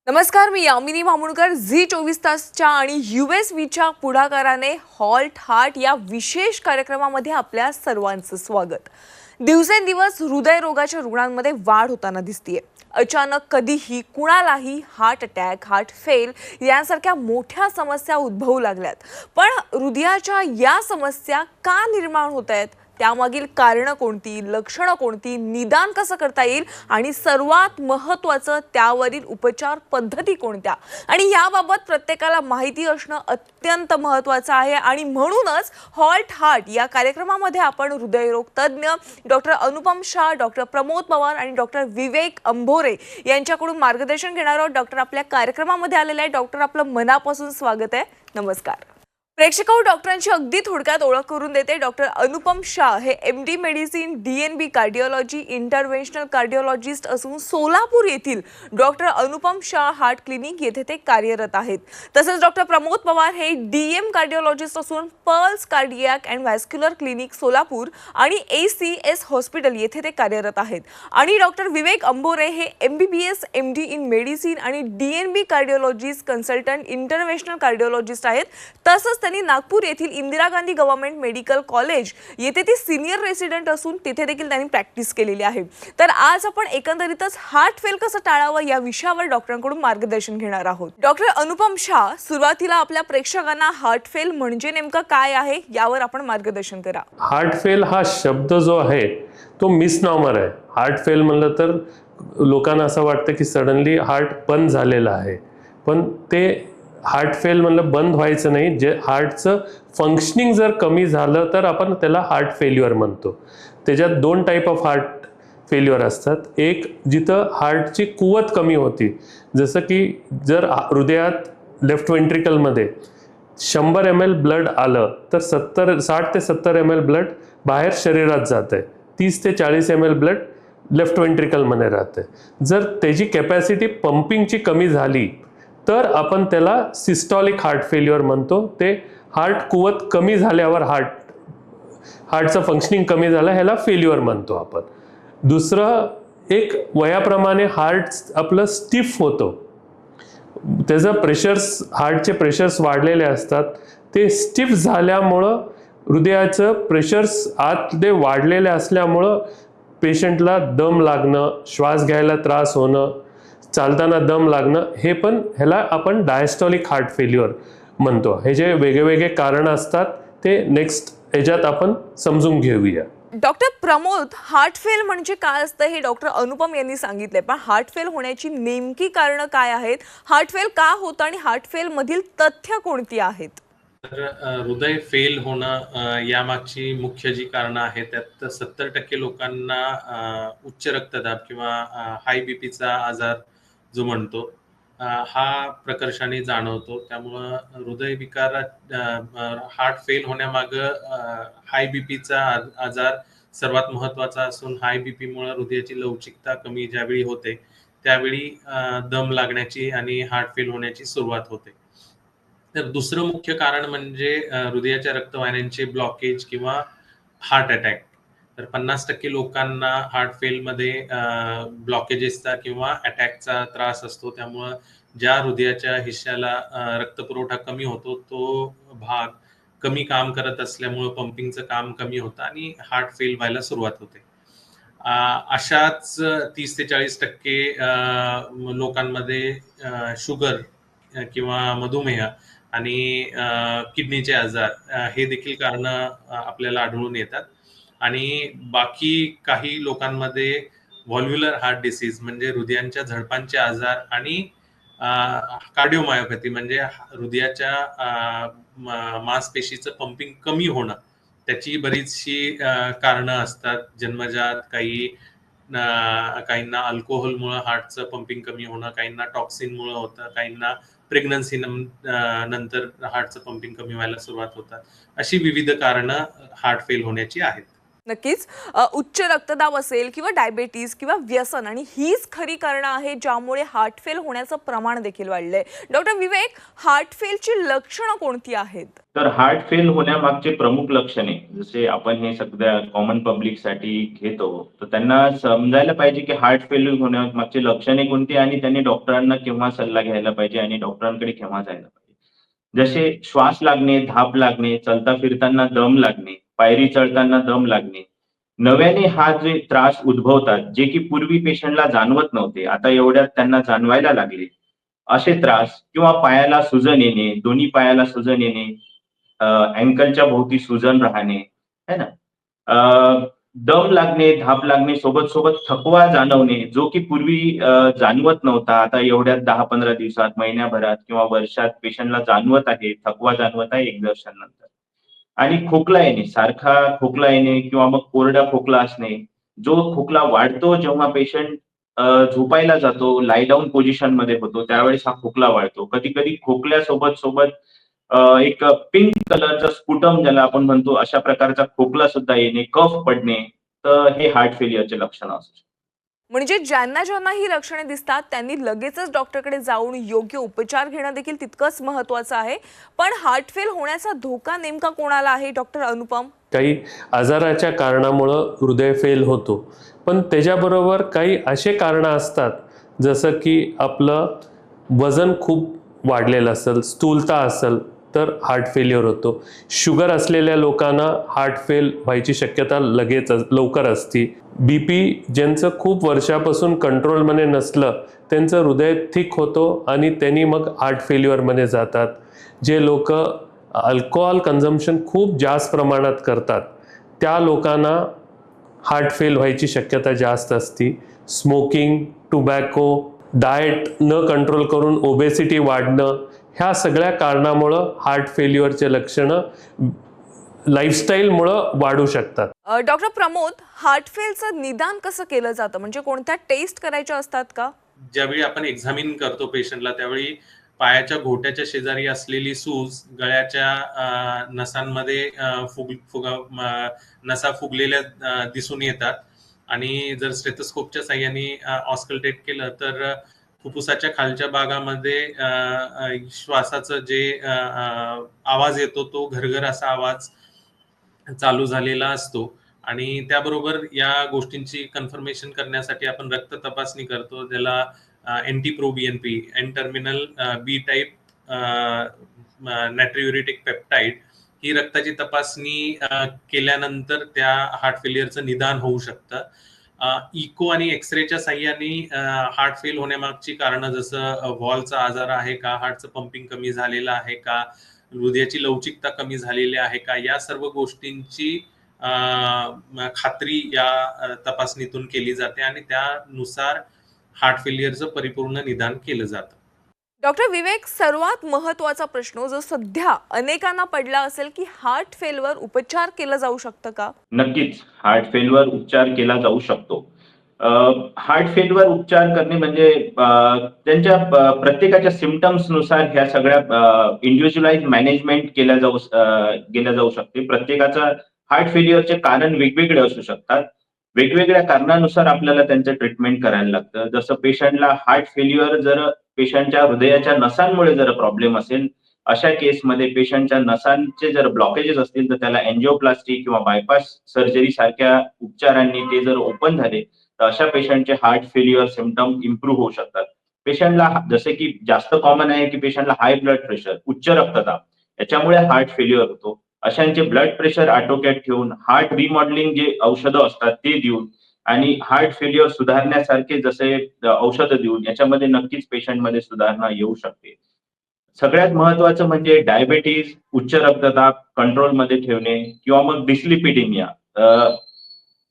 नमस्कार, मी यामिनी मामुणकर. झी 24 तासच्या आणि USVच्या पुढाकाराने हॉल्ट हार्ट या विशेष कार्यक्रमामध्ये आपल्या सर्वांचं स्वागत. दिवसेंदिवस हृदयरोगाच्या रुग्णांमध्ये वाढ होताना दिसतीये. अचानक कधीही कुणालाही हार्ट अटॅक, हार्ट फेल यांसारख्या मोठ्या समस्या उद्भवू लागल्यात. पण हृदयाच्या या समस्या का निर्माण होत आहेत, त्यामागील कारणं कोणती, लक्षणं कोणती, निदान कसं करता येईल आणि सर्वात महत्त्वाचं त्यावरील उपचार पद्धती कोणत्या, आणि याबाबत प्रत्येकाला माहिती असणं अत्यंत महत्त्वाचं आहे. आणि म्हणूनच हॉल्ट हार्ट या कार्यक्रमामध्ये आपण हृदयरोग तज्ज्ञ डॉक्टर अनुपम शाह, डॉक्टर प्रमोद पवार आणि डॉक्टर विवेक अंभोरे यांच्याकडून मार्गदर्शन घेणार आहोत. डॉक्टर आपल्या कार्यक्रमामध्ये आलेले आहे. डॉक्टर, आपलं मनापासून स्वागत आहे. नमस्कार. प्रेक्षकांनो, डॉक्टरांची अगदी थोडक्यात ओळख करून देते. डॉक्टर अनुपम शाह हे MD medicine, DNB cardiology, interventional cardiologist असून सोलापूर येथील doctor Anupam Shah heart clinic येथे ते कार्यरत आहेत. तसेच डॉक्टर प्रमोद पवार हे DM कार्डिओलॉजिस्ट असून pulse cardiac and vascular clinic Solapur आणि ACS हॉस्पिटल येथे ते कार्यरत आहेत. आणि डॉक्टर विवेक अंभोरे हे MBBS MD इन मेडिसिन आणि DNB कार्डिओलॉजिस्ट कन्सल्टंट इंटरव्हेन्शनल कार्डिओलॉजिस्ट आहेत. तसंच त्यांनी नागपूर येथील Indira Gandhi government medical college येथे ते सिनियर रेसिडेंट असून तिथे देखील त्यांनी प्रॅक्टिस केलेली आहे. तर आज आपण एकंदरीतच हार्ट फेल कसं टाळावं या विषयावर डॉक्टरांकडून मार्गदर्शन घेणार आहोत. डॉक्टर अनुपम शाह, सुरुवातीला आपल्या प्रेक्षकांना हार्ट फेल म्हणजे नेमकं काय आहे यावर आपण मार्गदर्शन करा. हार्ट फेल हा शब्द जो आहे तो मिसनॉमर आहे. हार्ट फेल म्हणलं तर लोकांना असं वाटतं की सडनली हार्ट बंद झालेलं आहे, पण ते हार्ट फेल म्हणलं बंद व्हायचं नाही. जे हार्टचं फंक्शनिंग जर कमी झालं तर आपण त्याला हार्ट फेल्युअर म्हणतो. त्याच्यात दोन टाईप ऑफ हार्ट फेल्युअर असतात. एक जिथं हार्टची कुवत कमी होती, जसं की जर हृदयात लेफ्ट वेंट्रिकलमध्ये 100 ml ब्लड आलं तर 60 ते 70 ml ब्लड बाहेर शरीरात जात आहे. 30 ते 40 ml ब्लड लेफ्ट वेंट्रिकलमध्ये राहते. जर त्याची कॅपॅसिटी पंपिंगची कमी झाली तर आपण त्याला सिस्टॉलिक हार्ट फेल्युअर म्हणतो. ते हार्ट कुवत कमी झाल्यावर हार्टचं फंक्शनिंग कमी झालं, ह्याला फेल्युअर म्हणतो आपण. दुसरं, एक वयाप्रमाणे हार्ट आपलं स्टिफ होतं, त्याचं हार्टचे प्रेशर्स वाढलेले असतात. ते स्टिफ झाल्यामुळं हृदयाचं प्रेशर्स आतले वाढलेले असल्यामुळं पेशंटला दम लागणं, श्वास घ्यायला त्रास होणं, चालताना दम लागणं, हे पण ह्याला आपण डायस्टॉलिक हार्ट फेल्युअर म्हणतो. हे जे वेगवेगळे कारण असतात ते नेक्स्ट ह्याच्यात आपण समजून घेऊया. डॉक्टर प्रमोद, हार्ट फेल म्हणजे काय असतं हे डॉक्टर अनुपम यांनी सांगितलंय, पण हार्ट फेल होण्याची नेमकी कारणं काय आहेत, हार्ट फेल का होतं आणि हार्ट फेल मधील तथ्य कोणती आहेत? तर हृदय फेल होणं यामागची मुख्य जी कारणं आहेत त्यात 70% लोकांना उच्च रक्तदाब किंवा हाय बीपीचा आजार जो म्हणतो हा प्रकर्षाने जाणवतो. त्यामुळं हृदयविकारात हार्ट फेल होण्यामागं हाय बीपीचा आजार सर्वात महत्वाचा असून हाय बीपीमुळे हृदयाची लवचिकता कमी ज्यावेळी होते त्यावेळी दम लागण्याची आणि हार्ट फेल होण्याची सुरुवात होते. तर दुसरं मुख्य कारण म्हणजे हृदयाच्या रक्तवाहिन्यांचे ब्लॉकेज किंवा हार्ट अटॅक. तर 50% लोकांना हार्ट फेलमध्ये ब्लॉकेजेसचा किंवा अटॅकचा त्रास असतो. त्यामुळं ज्या हृदयाच्या हिश्श्याला रक्तपुरवठा कमी होतो तो भाग कमी काम करत असल्यामुळं पंपिंगचं काम कमी होतं आणि हार्ट फेल व्हायला सुरुवात होते. अशाच 30 ते 40% लोकांमध्ये शुगर किंवा मधुमेह आणि किडनीचे आजार हे देखील कारणं आपल्याला आढळून येतात. आणि बाकी काही लोकांमध्ये व्हॉल्व्ह्युलर हार्ट डिसीज म्हणजे हृदयांच्या झडपांचे आजार आणि कार्डिओमायोपॅथी म्हणजे हृदयाच्या मांसपेशीचं पंपिंग कमी होणं, त्याची बरीचशी कारणं असतात. जन्मजात काहींना अल्कोहोलमुळे हार्टचं पंपिंग कमी होणं, काहींना टॉक्सिनमुळे होतं, काहींना प्रेग्नन्सी नंतर हार्टचं पंपिंग कमी व्हायला सुरुवात होतात. अशी विविध कारणं हार्ट फेल होण्याची आहेत. नक्कीच. उच्च रक्तदाब असेल किंवा डायबेटीज किंवा व्यसन आणि हीच खरी कारणं आहेत ज्यामुळे हार्ट फेल होण्याचं प्रमाण देखील वाढलंय. डॉक्टर विवेक, हार्ट फेलची लक्षणं कोणती आहेत? तर हार्ट फेल होण्यामागचे प्रमुख लक्षणे जसे आपण हे सध्या कॉमन पब्लिकसाठी घेतो, तर त्यांना समजायला पाहिजे की हार्ट फेल होण्यामागची लक्षणे कोणती आणि त्यांनी डॉक्टरांना केव्हा सल्ला घ्यायला पाहिजे आणि डॉक्टरांकडे केव्हा जायला पाहिजे. जसे श्वास लागणे, धाप लागणे, चालता फिरताना दम लागणे, पायरी चढताना दम लागणे, नव्याने हा जे त्रास उद्भवतात, जे की पूर्वी पेशंटला जाणवत नव्हते, आता एवढ्यात त्यांना जाणवायला लागले. असे त्रास किंवा पायाला सुजन येणे, दोन्ही पायाला सुजन येणे, अँकलच्या भोवती सुजन राहणे, है ना? दम लागणे, धाप लागणे, सोबत सोबत थकवा जाणवणे, जो की पूर्वी जाणवत नव्हता, आता एवढ्यात 10-15 दिवसात, महिन्याभरात किंवा वर्षात पेशंटला जाणवत आहे, थकवा जाणवत आहे एक्झर्शननंतर. आणि खोकला येणे, सारखा खोकला येणे किंवा मग कोरडा खोकला असणे, जो खोकला वाढतो जेव्हा पेशंट झोपायला जातो, लाय डाऊन पोझिशनमध्ये होतो, त्यावेळेस हा खोकला वाढतो. कधी-कधी खोकल्यासोबत सोबत एक पिंक कलरचा स्पुटम ज्याला आपण म्हणतो, अशा प्रकारचा खोकला सुद्धा येणे, कफ पडणे, तर हे हार्ट फेलियरचे लक्षणं असू शकतात. म्हणजे ज्यांना ज्यांना ही लक्षणे दिसतात त्यांनी लगेचच डॉक्टरकडे जाऊन योग्य उपचार घेणं देखील तितकंच महत्त्वाचं आहे. पण हार्ट फेल होण्याचा धोका नेमका कोणाला आहे, डॉक्टर अनुपम? काही आजाराच्या कारणामुळं हृदय फेल होतो, पण त्याच्याबरोबर काही असे कारणं असतात जसं की आपलं वजन खूप वाढलेलं असेल, स्थूलता असेल तर हार्ट फेल्युअर होतो. शुगर असलेल्या लोकांना हार्ट फेल व्हायची शक्यता लवकर असते. BP ज्यांचं खूप वर्षापासून कंट्रोलमध्ये नसलं त्यांचं हृदय थिक होतो आणि त्यांनी मग हार्ट फेल्युअरमध्ये जातात. जे लोक अल्कोहोल कन्झम्पशन खूप जास्त प्रमाणात करतात त्या लोकांना हार्ट फेल व्हायची शक्यता जास्त असते. स्मोकिंग, टोबॅको, डाएट न कंट्रोल करून ओबेसिटी वाढणं, ह्या सगळ्या कारणामुळं हार्ट फेल्युअरचे लक्षणं लाईफस्टाईलमुळं वाढू शकतात. डॉक्टर प्रमोद, हार्ट फेलचं निदान कसं केलं जातं? म्हणजे कोणत्या टेस्ट करायच्या असतात का? ज्यावेळी आपण एक्झामिन करतो पेशंटला, त्यावेळी पायाच्या घोट्याच्या शेजारी असलेली सूज, गळ्याच्या नसांमध्ये नसा फुगलेल्या दिसून येतात आणि जर स्टेथोस्कोपच्या साहाय्याने ऑस्कल्टेट केलं तर फुफ्फुसाच्या खालच्या भागामध्ये श्वासाचं जे आवाज येतो तो घरघर असा आवाज चालू झालेला असतो आणि त्याबरोबर या गोष्टींची कन्फर्मेशन करण्यासाठी आपण रक्त तपासणी करतो, ज्याला NT-proBNP, एन टर्मिनल बी टाईप नायट्रोयुरेटिक पेप्टाइड, ही रक्ताची तपासणी केल्यानंतर त्या हार्ट फेलियरचं निदान होऊ शकतं. इको आणि एक्सरेच्या साह्याने हार्ट फेल होण्यामागची कारणं जसं व्हॉल्वचा आजार आहे का, हार्टचं पंपिंग कमी झालेलं आहे का, हृदयाची लवचिकता कमी झालेली आहे का, या सर्व गोष्टींची खात्री या तपासणीतून केली जाते आणि त्यानुसार हार्ट फेलियरचं परिपूर्ण निदान केलं जातं. डॉक्टर विवेक, सर्वात महत्त्वाचा प्रश्न जो सध्या अनेकांना पडला असेल की हार्ट फेलवर उपचार केला जाऊ शकतं का? नक्कीच हार्ट फेलवर उपचार केला जाऊ शकतो. हार्ट फेलवर उपचार करणे म्हणजे त्यांच्या प्रत्येकाच्या सिम्पटम्सनुसार ह्या सगळ्या इंडिव्हिज्युअलाइज मॅनेजमेंट केल्या जाऊ शकते. प्रत्येकाचा हार्ट फेलियरचे कारण वेगवेगळे असू शकतात. वेगवेगळ्या कारणानुसार आपल्याला त्यांचं ट्रीटमेंट करायला लागतं. जसं पेशंटला हार्ट फेल्युअर जर पेशंटच्या हृदयाच्या नसांमुळे जर प्रॉब्लेम असेल, अशा केसमध्ये पेशंटच्या नसांचे जर ब्लॉकेजेस असतील तर त्याला एंजिओप्लास्टी किंवा बायपास सर्जरी सारख्या उपचारांनी ते जर ओपन झाले तर अशा पेशंटचे हार्ट फेल्युअर सिम्पटम इम्प्रूव्ह होऊ शकतात. पेशंटला जसे की जास्त कॉमन आहे की पेशंटला हाय ब्लड प्रेशर, उच्च रक्तदाब, याच्यामुळे हार्ट फेल्युअर होतो. अशांचे ब्लड प्रेशर आटोक्यात ठेवून हार्ट रिमॉडेलिंग जे औषधं असतात ते देऊन आणि हार्ट फेल्युअर सुधारण्यासारखे जसे औषधं देऊन याच्यामध्ये नक्कीच पेशंटमध्ये सुधारणा येऊ शकते. सगळ्यात महत्वाचं म्हणजे डायबेटीज, उच्च रक्तदाब कंट्रोलमध्ये ठेवणे किंवा मग डिस्लिपिडिमिया,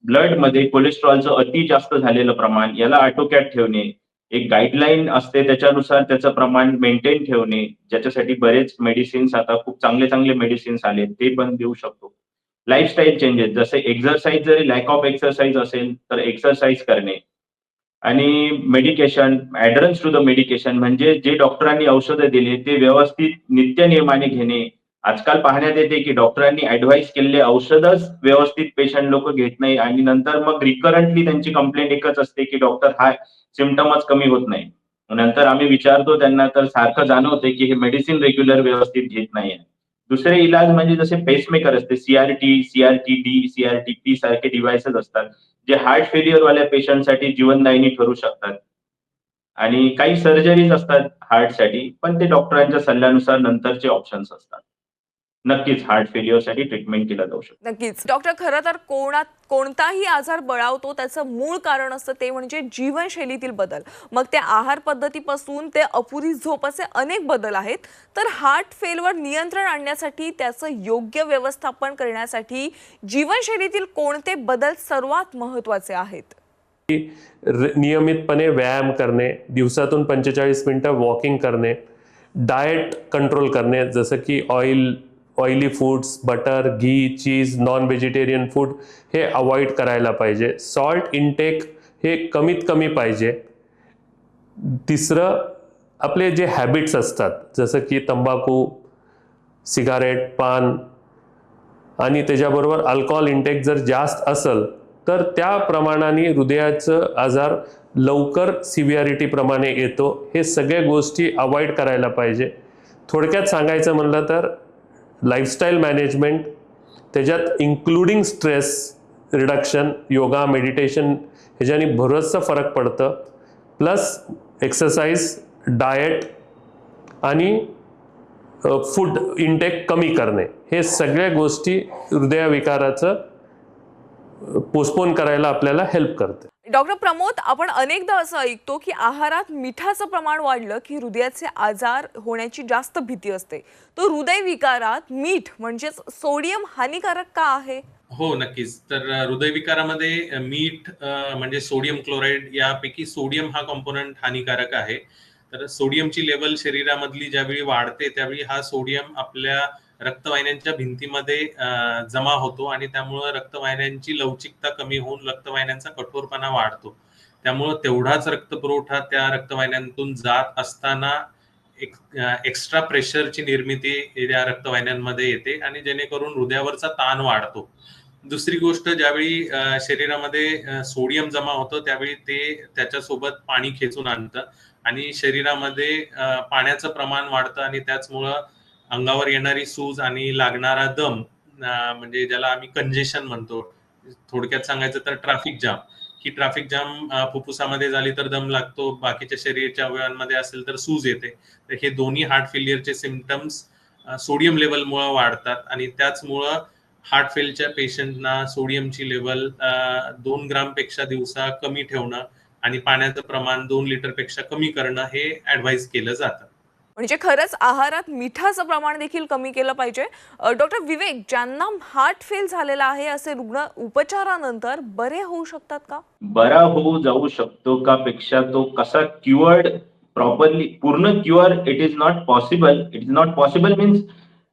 ब्लडमध्ये कोलेस्ट्रॉलचं अति जास्त झालेलं प्रमाण, याला आटोक्यात ठेवणे. एक गाईडलाईन असते त्याच्यानुसार त्याचं प्रमाण मेंटेन ठेवणे, ज्याच्यासाठी बरेच मेडिसिन्स आता खूप चांगले मेडिसिन्स आले ते पण देऊ शकतो. लाईफस्टाईल चेंजेस जसे एक्सरसाइज, जरी लॅक ऑफ एक्सरसाइज असेल तर एक्सरसाइज करणे आणि मेडिकेशन, ऍडरन्स टू द मेडिकेशन म्हणजे जे डॉक्टरांनी औषधं दिले ते व्यवस्थित नित्य नियमाने घेणे आजकाल पाहण्यात येते की डॉक्टरांनी ऍडवाइस केलेले औषधच व्यवस्थित पेशंट लोक घेत नाही आणि नंतर मग रिकरंटली त्यांची कंप्लेंट एकच असते की डॉक्टर हा सिम्पटमच कमी होत नाही. नंतर आम्ही विचारतो त्यांना तर सारखं जाणवते की हे मेडिसिन रेग्युलर व्यवस्थित घेत नाहीये. दुसरे इलाज म्हणजे जसे पेसमेकर असते, CRT-डी, CRT-P सारखे डिव्हाइसेस असतात जे हार्ट फेल्युअर वाल्या पेशंटसाठी जीवनदायिनी ठरू शकतात. आणि काही सर्जरीज असतात हार्टसाठी, पण ते डॉक्टरांच्या सल्ल्यानुसार नंतरचे ऑप्शन्स असतात. नक्कीच हार्ट फेल्युअरसाठी ट्रीटमेंट केला जाऊ शकतो. नक्कीच डॉक्टर, खरं तर कोणताही आजार बळावतो त्याचं मूळ कारण असतं ते म्हणजे जीवनशैलीतील बदल. मग ते आहार पद्धतीपासून ते अपुरी झोप असे अनेक बदल आहेत. तर हार्ट फेलवर नियंत्रण आणण्यासाठी त्याचं योग्य व्यवस्थापन करण्यासाठी जीवनशैलीतील कोणते बदल सर्वात महत्त्वाचे आहेत? नियमितपणे व्यायाम करणे, दिवसातून 45 मिनिटं वॉकिंग करणे, डाएट कंट्रोल करणे, जसं की ऑइली फूड्स, बटर, घी, चीज, नॉन व्हेजिटेरियन फूड हे अवॉइड करायला पाहिजे. सॉल्ट इनटेक हे कमीत कमी पाहिजे. तिसरं, आपले जे हॅबिट्स असतात जसं की तंबाखू, सिगारेट, पान आणि त्याच्याबरोबर अल्कोहोल इंटेक जर जास्त असेल तर त्या प्रमाणाने हृदयाचं आजार लवकर सिव्हिअरिटी प्रमाणे येतो. हे सगळ्या गोष्टी अवॉइड करायला पाहिजे. थोडक्यात सांगायचं म्हणलं तर लाईफस्टाईल मॅनेजमेंट, त्याच्यात including stress reduction, yoga, meditation ह्याच्याने बरंचसं फरक पडतं. प्लस एक्सरसाइज, डाएट आणि फूड इंटेक कमी करणे, हे सगळ्या गोष्टी हृदयविकाराचं पोस्टपोन करायला आपल्याला हेल्प करते. डॉक्टर प्रमोद, आपण अनेकदा असं ऐकतो की आहारात मिठाचं प्रमाण वाढलं की हृदयाचे आजार होण्याची जास्त भीती असते. तो हृदयविकारात मीठ म्हणजेच सोडियम हानिकारक का आहे? हो, नक्कीच. तर हृदयविकारामध्ये मीठ म्हणजे सोडियम क्लोराईड यापैकी सोडियम हा कॉम्पोनंट हानिकारक आहे. तर सोडियमची लेवल शरीरामधली ज्यावेळी वाढते त्यावेळी हा सोडियम आपल्या रक्तवाहिन्यांच्या भिंतीमध्ये जमा होतो आणि त्यामुळे रक्तवाहिन्यांची लवचिकता कमी होऊन रक्तवाहिन्यांचा कठोरपणा वाढतो. त्यामुळे तेवढाच रक्तपुरवठा त्या रक्तवाहिन्यांतून जात असताना एक्स्ट्रा प्रेशरची निर्मिती या रक्तवाहिन्यांमध्ये येते आणि जेणेकरून हृदयावरचा ताण वाढतो. दुसरी गोष्ट, ज्यावेळी शरीरामध्ये सोडियम जमा होतं त्यावेळी ते त्याच्यासोबत पाणी खेचून आणतं आणि शरीरामध्ये पाण्याचं प्रमाण वाढतं आणि त्याचमुळं अंगावर येणारी सूज आणि लागणारा दम, म्हणजे ज्याला आम्ही कंजेशन म्हणतो, थोडक्यात सांगायचं तर ट्रॅफिक जाम, ही ट्रॅफिक जाम फुफ्फुसामध्ये झाली तर दम लागतो, बाकीच्या शरीराच्या अवयवांमध्ये असेल तर सूज येते. तर हे दोन्ही हार्ट फेल्युअरचे सिम्पटम्स सोडियम लेवलमुळे वाढतात आणि त्याचमुळं हार्ट फेलच्या पेशंटना सोडियमची लेवल 2 ग्रामपेक्षा दिवसा कमी ठेवणं आणि पाण्याचं प्रमाण 2 लिटरपेक्षा कमी करणं हे ऍडवाइस केलं जातं. म्हणजे खरंच आहारात मिठाचं प्रमाण देखील कमी केलं पाहिजे. डॉक्टर विवेक, ज्यांना हार्ट फेल झालेला आहे असे रुग्ण उपचारानंतर बरे होऊ शकतात का? बरा होऊ जाऊ शकतो का पेक्षा तो कसा क्युअर्ड प्रॉपरली, पूर्ण cure it is not possible. It is not possible means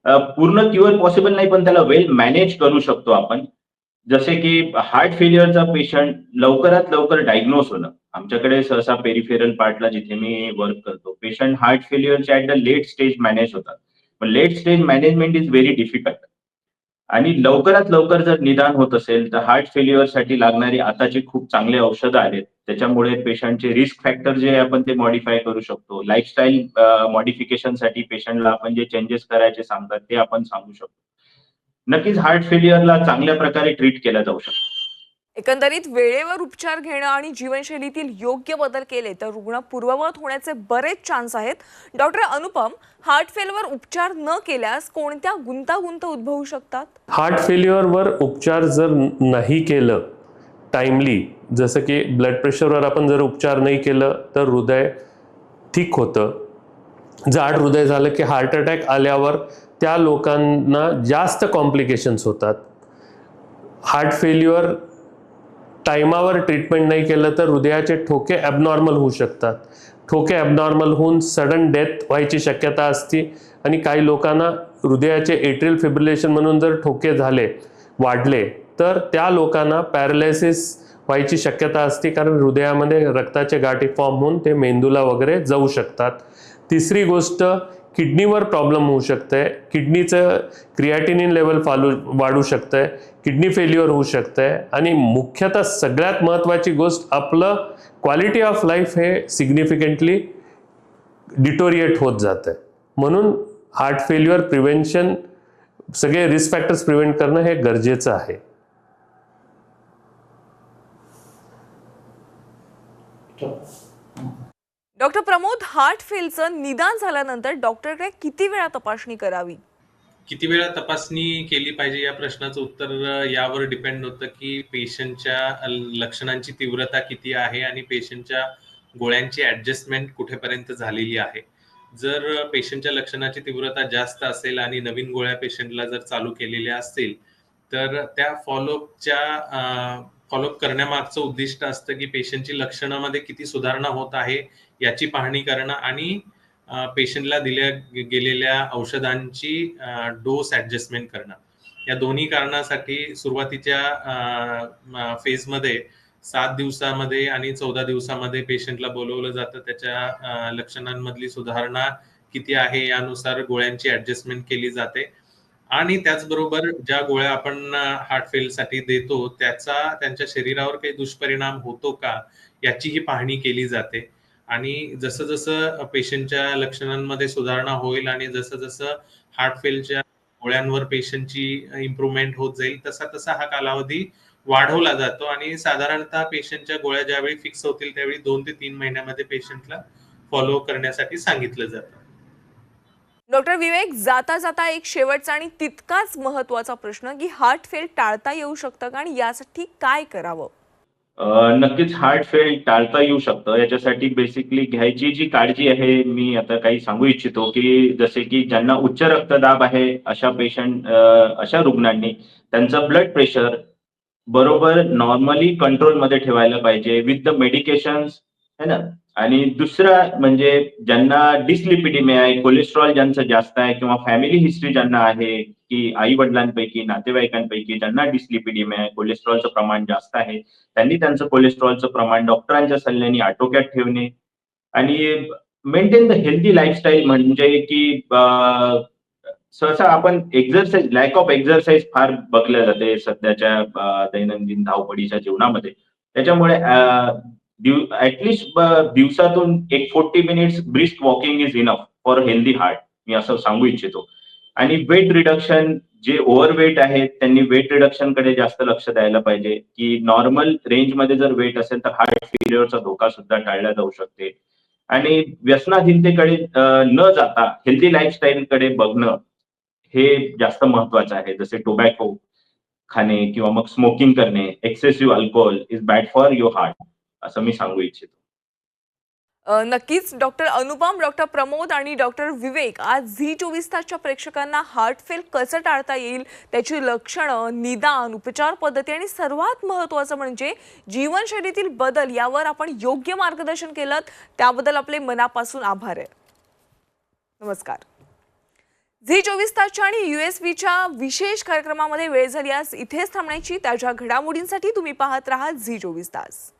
पूर्ण क्युअर पॉसिबल नाही, पण त्याला वेल मॅनेज करू शकतो आपण. जसे की हार्ट फेल्युअरचा पेशंट लवकरात लवकर डायग्नोज होणं. आमच्याकडे सहसा पेरिफेरल पार्टला जिथे मी वर्क करतो, पेशंट हार्ट फेल्युअरच्या at the late stage manage होतात. पण late stage management is very difficult. आणि लवकरात लवकर जर निदान होत असेल तर हार्ट फेल्युअरसाठी लागणारी आताची खूप चांगले औषधं आहेत. त्याच्यामुळे पेशंटचे रिस्क फॅक्टर जे आपण ते मॉडिफाय करू शकतो. लाईफस्टाईल मॉडिफिकेशनसाठी पेशंटला आपण जे चेंजेस करायचे सांगतात ते आपण सांगू शकतो. नक्कीच हार्ट फेल्युअरला चांगल्या प्रकारे ट्रीट केला जाऊ शकतो. एकंदरीत वेळेवर उपचार घेणं आणि जीवनशैलीतील योग्य बदल केले तर रुग्ण पूर्ववत होण्याचे बरेच चान्स आहेत. डॉक्टर अनुपम, हार्ट फेलवर उपचार न केल्यास कोणत्या गुंतागुंत उद्भवू शकतात? हार्ट फेल्युअरवर उपचार जर नाही केलं टाइमली, जसं की ब्लड प्रेशरवर आपण जर उपचार नाही केलं तर हृदय ठीक होतं. जाड हृदय झालं की हार्ट अटॅक आल्यावर त्या लोकांना जास्त कॉम्प्लिकेशन्स होतात. हार्ट फेल्युअर टाइमावर ट्रीटमेंट नाही केलं तर हृदयाचे ठोके ॲबनॉर्मल होऊ शकतात. ठोके ॲबनॉर्मल होऊन सडन डेथ व्हायची शक्यता असते आणि काही लोकांना हृदयाचे एट्रियल फिब्रिलेशन म्हणून जर ठोके वाढले तर त्या लोकांना पॅरालिसिस व्हायची शक्यता असते, कारण हृदयामध्ये रक्ताचे गाठी फॉर्म होऊन ते मेंदूला वगैरे जाऊ शकतात. तिसरी गोष्ट किडनीवर प्रॉब्लेम होऊ शकतंय, किडनीचं क्रिएटिनिन लेवल वाढू शकतंय, किडनी फेल्युअर होऊ शकतंय आणि मुख्यतः सगळ्यात महत्त्वाची गोष्ट आपलं क्वालिटी ऑफ लाईफ हे सिग्निफिकंटली डिटोरिएट होत जातं. म्हणून हार्ट फेल्युअर प्रिव्हेन्शन, सगळे रिस्क फॅक्टर्स प्रिव्हेंट करणं हे गरजेचं आहे. डॉक्टर प्रमोद, हार्ट फेलचं निदान झाल्यानंतर डॉक्टरकडे किती वेळा तपासणी करावी? किती वेळा तपासणी केली पाहिजे या प्रश्नाचं उत्तर यावर डिपेंड होतं की पेशंटच्या लक्षणांची तीव्रता किती आहे आणि पेशंटच्या गोळ्यांची ऍडजस्टमेंट कुठेपर्यंत झालेली आहे. जर पेशंटच्या लक्षणाची तीव्रता जास्त असेल आणि नवीन गोळ्या पेशंटला जर चालू केलेल्या असतील तर त्या फॉलोअप करण्यामागचं उद्दिष्ट असतं की पेशंटची लक्षणामध्ये किती सुधारणा होत आहे याची पाहणी करणं आणि पेशंटला दिल्या गेलेल्या औषधांची डोस ऍडजस्टमेंट करणं. या दोन्ही कारणासाठी सुरुवातीच्या फेजमध्ये 7 दिवसामध्ये आणि 14 दिवसामध्ये पेशंटला बोलवलं जातं. त्याच्या लक्षणांमधली सुधारणा किती आहे यानुसार गोळ्यांची ऍडजस्टमेंट केली जाते आणि त्याचबरोबर ज्या गोळ्या आपण हार्ट फेलसाठी देतो त्याचा त्यांच्या शरीरावर काही दुष्परिणाम होतो का याचीही पाहणी केली जाते. आणि जसं जसं पेशंटच्या लक्षणांमध्ये सुधारणा होईल आणि जसं जसं हार्ट फेलच्या गोळ्यांवर पेशंटची इम्प्रूव्हमेंट होत जाईल तसा तसा हा कालावधी वाढवला जातो आणि साधारणतः पेशंटच्या गोळ्या ज्यावेळी फिक्स होतील त्यावेळी 2 ते 3 महिन्यामध्ये पेशंटला फॉलो करण्यासाठी सांगितलं जातं. डॉक्टर विवेक, जाता जाता एक शेवटचा आणि तितकाच महत्त्वाचा प्रश्न की हार्ट फेल टाळता येऊ शकतं का आणि यासाठी काय करावं? नक्कीच हार्ट फेल टाळता येऊ शकतं. याच्यासाठी बेसिकली घ्यायची जी काळजी आहे मी आता काही सांगू इच्छितो की जसे की ज्यांना उच्च रक्तदाब आहे अशा रुग्णांनी त्यांचं ब्लड प्रेशर बरोबर नॉर्मली कंट्रोलमध्ये ठेवायला पाहिजे विथ द मेडिकेशन्स, है ना. आणि दुसरा म्हणजे ज्यांना डिस्लिपिडिमिया आहे, कोलेस्ट्रॉल ज्यांचं जास्त आहे किंवा फॅमिली हिस्ट्री ज्यांना आहे की आई वडिलांपैकी नातेवाईकांपैकी ज्यांना डिस्लिपिडिमिया आहे, कोलेस्ट्रॉलचं प्रमाण जास्त आहे, त्यांनी त्यांचं कोलेस्ट्रॉलचं प्रमाण डॉक्टरांच्या सल्ल्याने आटोक्यात ठेवणे आणि मेंटेन द हेल्दी लाईफस्टाईल. म्हणजे की सहसा आपण एक्झरसाइज, लॅक ऑफ एक्झरसाइज फार बघल्या जाते सध्याच्या दैनंदिन धावपळीच्या जीवनामध्ये. त्याच्यामुळे ऍटलिस्ट दिवसातून एक 40 minutes brisk walking is enough for healthy heart, मी असं सांगू इच्छितो. आणि वेट रिडक्शन, जे ओव्हरवेट आहेत त्यांनी वेट रिडक्शन कडे जास्त लक्ष द्यायला पाहिजे की नॉर्मल रेंजमध्ये जर वेट असेल तर हार्ट फेल्युअरचा धोका सुद्धा टाळला जाऊ शकते. आणि व्यसनाधीनतेकडे न जाता हेल्दी लाईफस्टाईल कडे बघणं हे जास्त महत्वाचं आहे. जसे टोबॅको खाणे किंवा मग स्मोकिंग करणे, excessive alcohol is bad for your heart, असं मी सांगू इच्छितो. नक्कीच डॉक्टर अनुपम, डॉक्टर प्रमोद आणि डॉक्टर विवेक आज झी 24 तासच्या प्रेक्षकांना हार्ट फेल कसं टाळता येईल, त्याची लक्षणं, निदान, उपचार पद्धती आणि सर्वात महत्त्वाचं म्हणजे जीवनशैलीतील बदल यावर आपण योग्य मार्गदर्शन केलं त्याबद्दल आपले मनापासून आभार आहे. नमस्कार. झी 24 तासच्या आणि USVच्या विशेष कार्यक्रमामध्ये वेळ झाली आज इथेच थांबण्याची. त्याच्या घडामोडींसाठी तुम्ही पाहत राहा झी 24 तास.